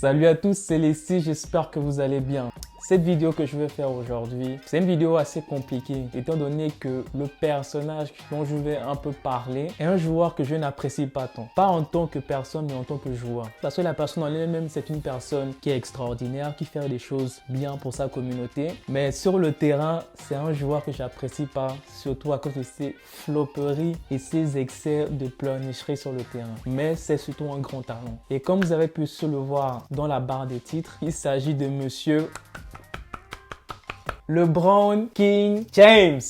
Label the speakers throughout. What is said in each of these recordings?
Speaker 1: Salut à tous, c'est Leslie, j'espère que vous allez bien. Cette vidéo que je vais faire aujourd'hui, c'est une vidéo assez compliquée étant donné que le personnage dont je vais un peu parler est un joueur que je n'apprécie pas tant. Pas en tant que personne, mais en tant que joueur. Parce que la personne en elle-même, c'est une personne qui est extraordinaire, qui fait des choses bien pour sa communauté. Mais sur le terrain, c'est un joueur que j'apprécie pas, surtout à cause de ses flopperies et ses excès de pleurnicherie sur le terrain. Mais c'est surtout un grand talent. Et comme vous avez pu se le voir dans la barre des titres, il s'agit de monsieur LeBron King James.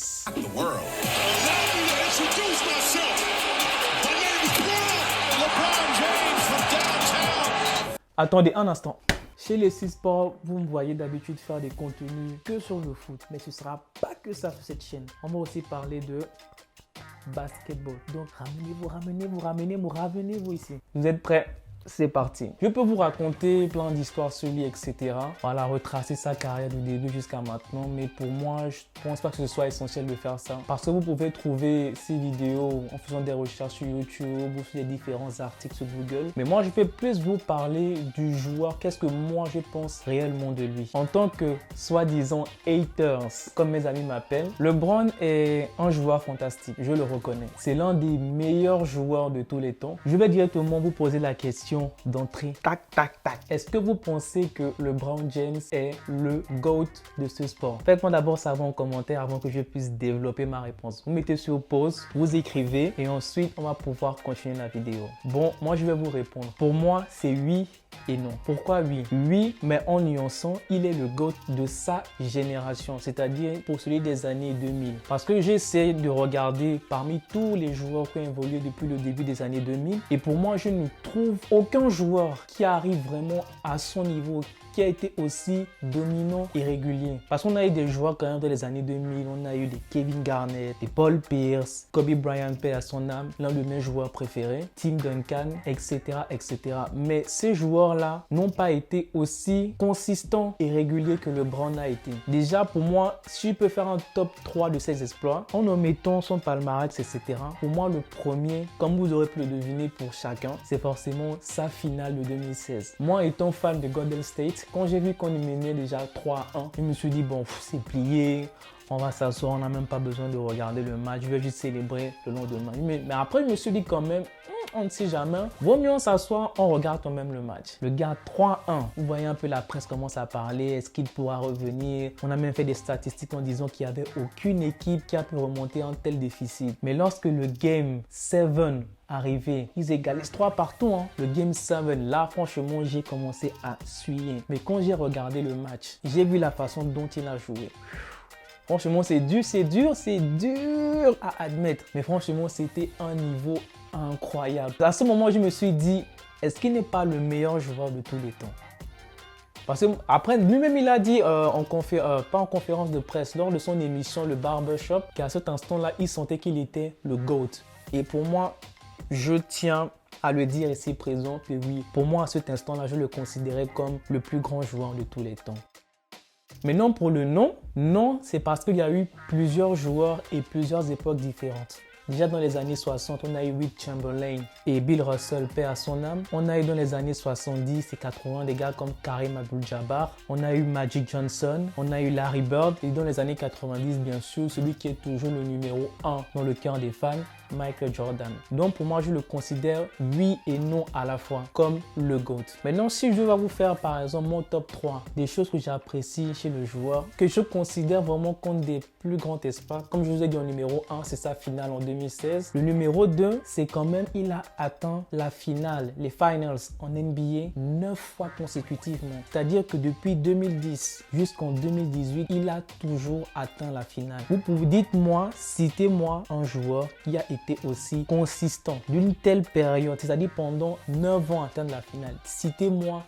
Speaker 1: Attendez un instant. Chez les 6 sports, vous me voyez d'habitude faire des contenus que sur le foot. Mais ce ne sera pas que ça sur cette chaîne. On va aussi parler de basketball. Donc ramenez-vous ici. Vous êtes prêts? C'est parti. Je peux vous raconter plein d'histoires sur lui, etc. Voilà, retracer sa carrière du début jusqu'à maintenant. Mais pour moi, je ne pense pas que ce soit essentiel de faire ça. Parce que vous pouvez trouver ces vidéos en faisant des recherches sur YouTube ou sur les différents articles sur Google. Mais moi, je vais plus vous parler du joueur. Qu'est-ce que moi, je pense réellement de lui. En tant que soi-disant haters, comme mes amis m'appellent, LeBron est un joueur fantastique. Je le reconnais. C'est l'un des meilleurs joueurs de tous les temps. Je vais directement vous poser la question d'entrée. Tac, tac, tac. Est-ce que vous pensez que LeBron James est le GOAT de ce sport? Faites-moi d'abord savoir en commentaire avant que je puisse développer ma réponse. Vous mettez sur pause, vous écrivez et ensuite on va pouvoir continuer la vidéo. Bon, moi je vais vous répondre. Pour moi, c'est oui et non. Pourquoi oui? Oui, mais en nuançant, il est le GOAT de sa génération, c'est-à-dire pour celui des années 2000. Parce que j'essaie de regarder parmi tous les joueurs qui ont évolué depuis le début des années 2000 et pour moi, je ne trouve aucun joueur qui arrive vraiment à son niveau, qui a été aussi dominant et régulier. Parce qu'on a eu des joueurs quand même dans les années 2000, on a eu des Kevin Garnett, des Paul Pierce, Kobe Bryant, paix à son âme, l'un de mes joueurs préférés, Tim Duncan, etc., etc. Mais ces joueurs-là n'ont pas été aussi consistants et réguliers que LeBron a été. Déjà, pour moi, si je peux faire un top 3 de ses exploits, en omettant son palmarès, etc., pour moi, le premier, comme vous aurez pu le deviner pour chacun, c'est forcément sa finale de 2016. Moi, étant fan de Golden State, quand j'ai vu qu'on menait déjà 3-1, je me suis dit, bon, c'est plié, on va s'asseoir, on n'a même pas besoin de regarder le match, je vais juste célébrer le lendemain. Mais après, je me suis dit quand même, on ne sait jamais, vaut mieux on s'asseoir, on regarde quand même le match. Le gars 3-1, vous voyez un peu la presse commence à parler, est-ce qu'il pourra revenir? On a même fait des statistiques en disant qu'il n'y avait aucune équipe qui a pu remonter un tel déficit. Mais lorsque le Game 7 arrivé, ils égalisent 3 partout. Le Game 7, là, franchement, j'ai commencé à suer. Mais quand j'ai regardé le match, j'ai vu la façon dont il a joué. Franchement, c'est dur à admettre. Mais franchement, c'était un niveau incroyable. À ce moment, je me suis dit, est-ce qu'il n'est pas le meilleur joueur de tous les temps? Parce qu'après, lui-même, il a dit, pas en conférence de presse, lors de son émission, le Barbershop, qu'à cet instant-là, il sentait qu'il était le GOAT. Et pour moi, je tiens à le dire ici présent que oui, pour moi, à cet instant-là, je le considérais comme le plus grand joueur de tous les temps. Mais non pour le non, non, c'est parce qu'il y a eu plusieurs joueurs et plusieurs époques différentes. Déjà dans les années 60, on a eu Wilt Chamberlain et Bill Russell, paix à son âme. On a eu dans les années 70 et 80 des gars comme Kareem Abdul-Jabbar. On a eu Magic Johnson, on a eu Larry Bird. Et dans les années 90, bien sûr, celui qui est toujours le numéro 1 dans le cœur des fans, Michael Jordan. Donc pour moi, je le considère oui et non à la fois comme le GOAT. Maintenant, si je vais vous faire par exemple mon top 3 des choses que j'apprécie chez le joueur, que je considère vraiment comme des plus grands espoirs, comme je vous ai dit en numéro 1, c'est sa finale en 2016. Le numéro 2, c'est quand même il a atteint la finale, les finals en NBA 9 fois consécutivement. C'est-à-dire que depuis 2010 jusqu'en 2018, il a toujours atteint la finale. Vous pouvez dites-moi, citez-moi un joueur qui a été aussi consistant d'une telle période, c'est-à-dire pendant 9 ans atteindre la finale. Citez-moi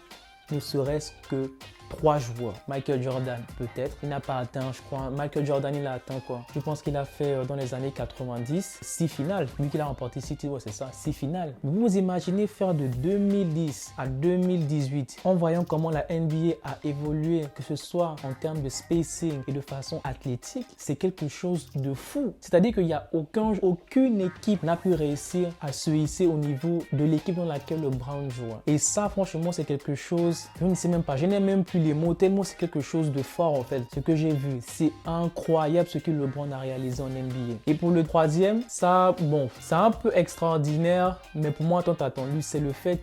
Speaker 1: ne serait-ce que 3 joueurs. Michael Jordan, peut-être. Il n'a pas atteint, je crois. Michael Jordan, il a atteint quoi? Je pense qu'il a fait dans les années 90 6 finales. Lui qui a remporté 6 titres, c'est ça, 6 finales. Vous vous imaginez faire de 2010 à 2018 en voyant comment la NBA a évolué, que ce soit en termes de spacing et de façon athlétique, c'est quelque chose de fou. C'est-à-dire qu'il n'y a aucune équipe n'a pu réussir à se hisser au niveau de l'équipe dans laquelle LeBron joue. Et ça, franchement, c'est quelque chose, je ne sais même pas, je n'ai même plus les mots, tellement c'est quelque chose de fort en fait. Ce que j'ai vu, c'est incroyable ce que LeBron a réalisé en NBA. Et pour le troisième, ça, bon, c'est un peu extraordinaire, mais pour moi, tant attendu, c'est le fait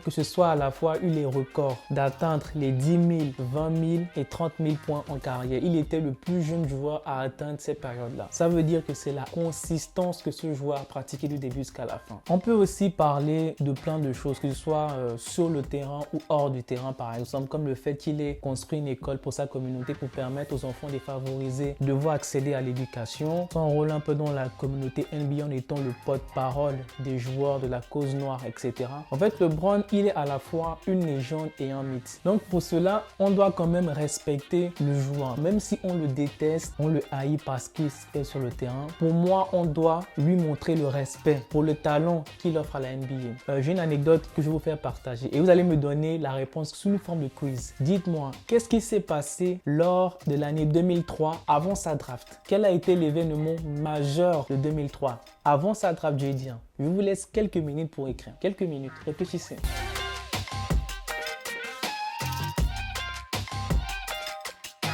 Speaker 1: que ce soit à la fois eu les records d'atteindre les 10 000, 20 000 et 30 000 points en carrière. Il était le plus jeune joueur à atteindre ces périodes-là. Ça veut dire que c'est la consistance que ce joueur a pratiqué du début jusqu'à la fin. On peut aussi parler de plein de choses, que ce soit sur le terrain ou hors du terrain, par exemple, comme le fait qu'il ait construit une école pour sa communauté pour permettre aux enfants défavorisés de pouvoir accéder à l'éducation. Son rôle un peu dans la communauté NBA en étant le porte-parole des joueurs de la cause noire, etc. En fait, LeBron, il est à la fois une légende et un mythe. Donc pour cela, on doit quand même respecter le joueur. Même si on le déteste, on le haït parce qu'il se fait sur le terrain. Pour moi, on doit lui montrer le respect pour le talent qu'il offre à la NBA. J'ai une anecdote que je vais vous faire partager et vous allez me donner la réponse sous une forme de quiz. Dites-moi, qu'est-ce qui s'est passé lors de l'année 2003 avant sa draft? Quel a été l'événement majeur de 2003 avant sa draft, je vais dire? Je vous laisse quelques minutes pour écrire. Quelques minutes, réfléchissez.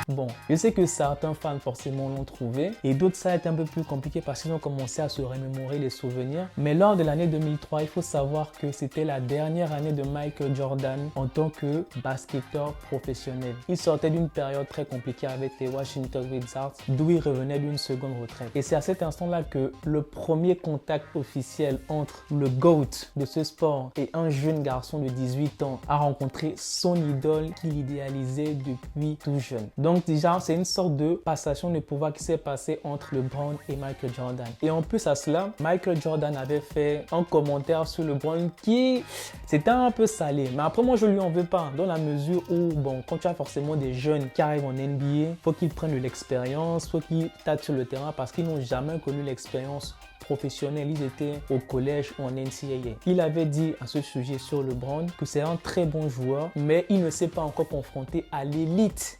Speaker 1: Bon, je sais que certains fans forcément l'ont trouvé et d'autres ça a été un peu plus compliqué parce qu'ils ont commencé à se remémorer les souvenirs. Mais lors de l'année 2003, il faut savoir que c'était la dernière année de Michael Jordan en tant que basketteur professionnel. Il sortait d'une période très compliquée avec les Washington Wizards d'où il revenait d'une seconde retraite. Et c'est à cet instant-là que le premier contact officiel entre le GOAT de ce sport et un jeune garçon de 18 ans a rencontré son idole qu'il idéalisait depuis tout jeune. Donc déjà, c'est une sorte de passation de pouvoir qui s'est passée entre LeBron et Michael Jordan. Et en plus à cela, Michael Jordan avait fait un commentaire sur LeBron qui c'était un peu salé. Mais après, moi, je lui en veux pas dans la mesure où, bon, quand tu as forcément des jeunes qui arrivent en NBA, faut qu'ils prennent de l'expérience, faut qu'ils tâtent sur le terrain parce qu'ils n'ont jamais connu l'expérience professionnels, ils étaient au collège ou en NCAA. Il avait dit à ce sujet sur LeBron que c'est un très bon joueur, mais il ne s'est pas encore confronté à l'élite,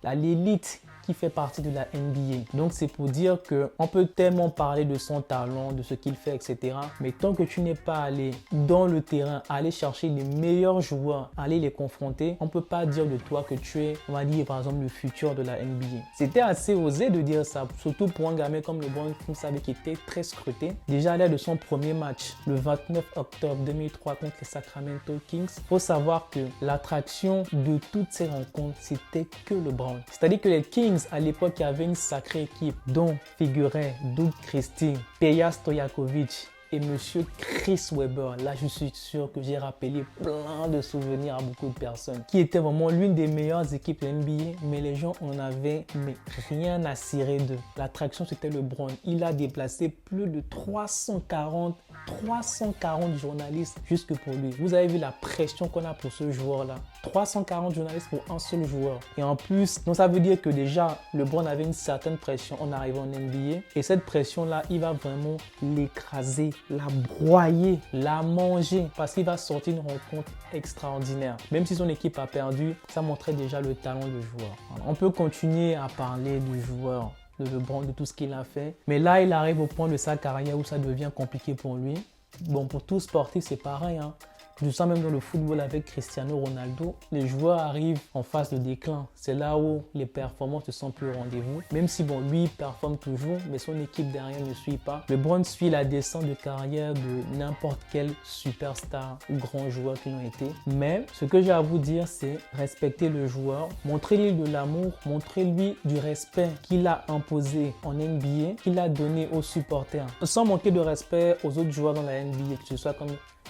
Speaker 1: qui fait partie de la NBA. Donc c'est pour dire qu'on peut tellement parler de son talent, de ce qu'il fait, etc. Mais tant que tu n'es pas allé dans le terrain, aller chercher les meilleurs joueurs, aller les confronter, on ne peut pas dire de toi que tu es, on va dire par exemple, le futur de la NBA. C'était assez osé de dire ça, surtout pour un gamin comme LeBron, vous savez, qui était très scruté. Déjà à l'heure de son premier match, le 29 octobre 2003 contre les Sacramento Kings, il faut savoir que l'attraction de toutes ces rencontres, c'était que LeBron. C'est-à-dire que les Kings à l'époque, il y avait une sacrée équipe dont figuraient Doug Christie, Peja Stojakovic et monsieur Chris Webber. Là, je suis sûr que j'ai rappelé plein de souvenirs à beaucoup de personnes qui était vraiment l'une des meilleures équipes de NBA, mais les gens en avaient mais rien à cirer d'eux. L'attraction, c'était LeBron. Il a déplacé plus de 340 journalistes juste pour lui. Vous avez vu la pression qu'on a pour ce joueur-là. 340 journalistes pour un seul joueur. Et en plus, donc ça veut dire que déjà, LeBron avait une certaine pression en arrivant en NBA. Et cette pression-là, il va vraiment l'écraser, la broyer, la manger parce qu'il va sortir une rencontre extraordinaire. Même si son équipe a perdu, ça montrait déjà le talent du joueur. Alors, on peut continuer à parler du joueur, de LeBron, de tout ce qu'il a fait. Mais là, il arrive au point de sa carrière où ça devient compliqué pour lui. Bon, pour tout sportif, c'est pareil, hein. Je sens même dans le football avec Cristiano Ronaldo, les joueurs arrivent en phase de déclin. C'est là où les performances ne sont plus au rendez-vous. Même si bon, lui performe toujours, mais son équipe derrière ne suit pas. LeBron suit la descente de carrière de n'importe quel superstar ou grand joueur qu'ils ont été. Mais ce que j'ai à vous dire, c'est respecter le joueur, montrer-lui de l'amour, montrer-lui du respect qu'il a imposé en NBA, qu'il a donné aux supporters. Sans manquer de respect aux autres joueurs dans la NBA, que ce soit comme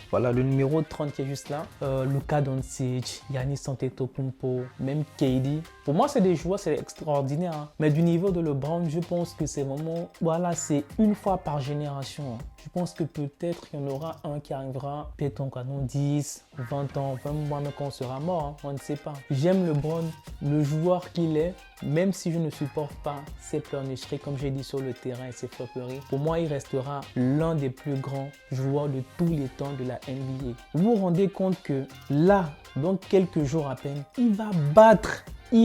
Speaker 1: Voilà, le numéro 30 qui est juste là. Luka Doncic, Giannis Antetokounmpo, même KD. Pour moi, c'est des joueurs, c'est extraordinaire. Hein. Mais du niveau de LeBron, je pense que c'est vraiment... Voilà, c'est une fois par génération. Hein. Je pense que peut-être il y en aura un qui arrivera, peut-être en 10, 20 ans, même moi, quand on sera mort, hein, on ne sait pas. J'aime LeBron, le joueur qu'il est, même si je ne supporte pas ses pleurnicheries, comme j'ai dit sur le terrain et ses flopperies. Pour moi, il restera l'un des plus grands joueurs de tous les temps de la NBA. Vous vous rendez compte que là, dans quelques jours à peine, il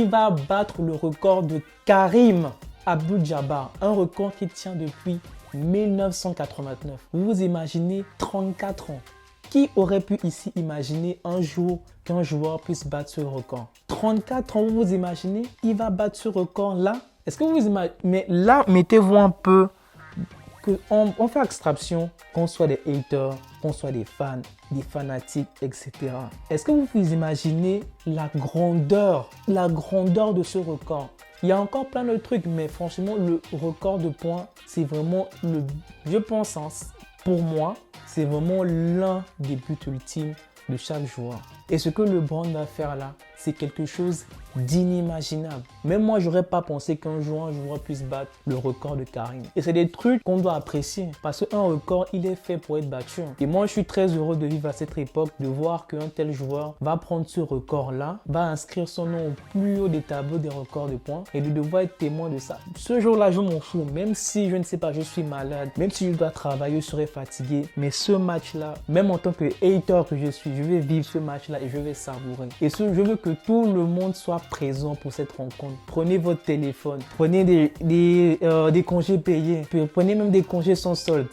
Speaker 1: va battre le record de Karim Abdul-Jabbar, un record qui tient depuis 1989. Vous vous imaginez 34 ans. Qui aurait pu ici imaginer un jour qu'un joueur puisse battre ce record? 34 ans, vous vous imaginez? Il va battre ce record-là? Est-ce que vous vous imaginez? Mais là, mettez-vous un peu on fait abstraction qu'on soit des haters, qu'on soit des fans, des fanatiques, etc. Est-ce que vous vous imaginez la grandeur de ce record? Il y a encore plein de trucs, mais franchement, le record de points, c'est vraiment je pense, hein, pour moi, c'est vraiment l'un des buts ultimes de chaque joueur. Et ce que LeBron va faire là, c'est quelque chose d'inimaginable. Même moi, j'aurais pas pensé qu'un joueur puisse battre le record de Karim. Et c'est des trucs qu'on doit apprécier parce qu'un record, il est fait pour être battu. Et moi, je suis très heureux de vivre à cette époque, de voir qu'un tel joueur va prendre ce record-là, va inscrire son nom au plus haut des tableaux des records de points et de devoir être témoin de ça. Ce jour-là, je m'en fous, même si je ne sais pas, je suis malade, même si je dois travailler, je serai fatigué. Mais ce match-là, même en tant que hater que je suis, je vais vivre ce match-là et je vais savourer. Et je veux que tout le monde soit présent pour cette rencontre. Prenez votre téléphone, prenez des congés payés, prenez même des congés sans solde.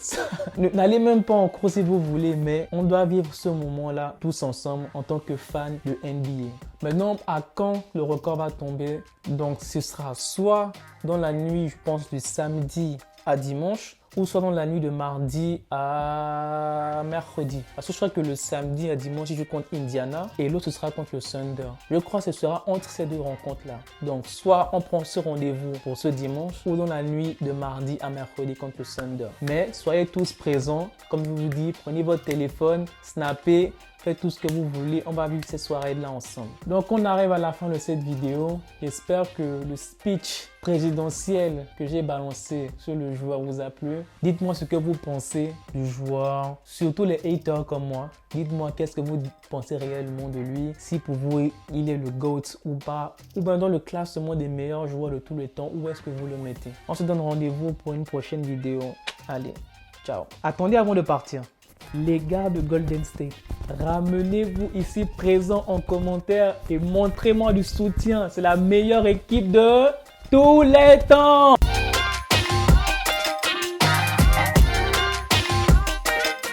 Speaker 1: N'allez même pas en cours si vous voulez, mais on doit vivre ce moment-là tous ensemble en tant que fans de NBA. Maintenant, à quand le record va tomber? Donc, ce sera soit dans la nuit, je pense, du samedi à dimanche, ou soit dans la nuit de mardi à mercredi. Parce que je crois que le samedi à dimanche, je joue contre Indiana et l'autre, ce sera contre le Thunder. Je crois que ce sera entre ces deux rencontres-là. Donc, soit on prend ce rendez-vous pour ce dimanche ou dans la nuit de mardi à mercredi contre le Thunder. Mais soyez tous présents. Comme je vous dis, prenez votre téléphone, snappez, faites tout ce que vous voulez. On va vivre cette soirée-là ensemble. Donc, on arrive à la fin de cette vidéo. J'espère que le speech présidentiel que j'ai balancé sur le joueur vous a plu. Dites-moi ce que vous pensez du joueur, surtout les haters comme moi. Dites-moi qu'est-ce que vous pensez réellement de lui, si pour vous il est le GOAT ou pas, ou bien dans le classement des meilleurs joueurs de tous les temps, où est-ce que vous le mettez. On se donne rendez-vous pour une prochaine vidéo. Allez, ciao. Attendez avant de partir. Les gars de Golden State, ramenez-vous ici présents en commentaire et montrez-moi du soutien. C'est la meilleure équipe de tous les temps.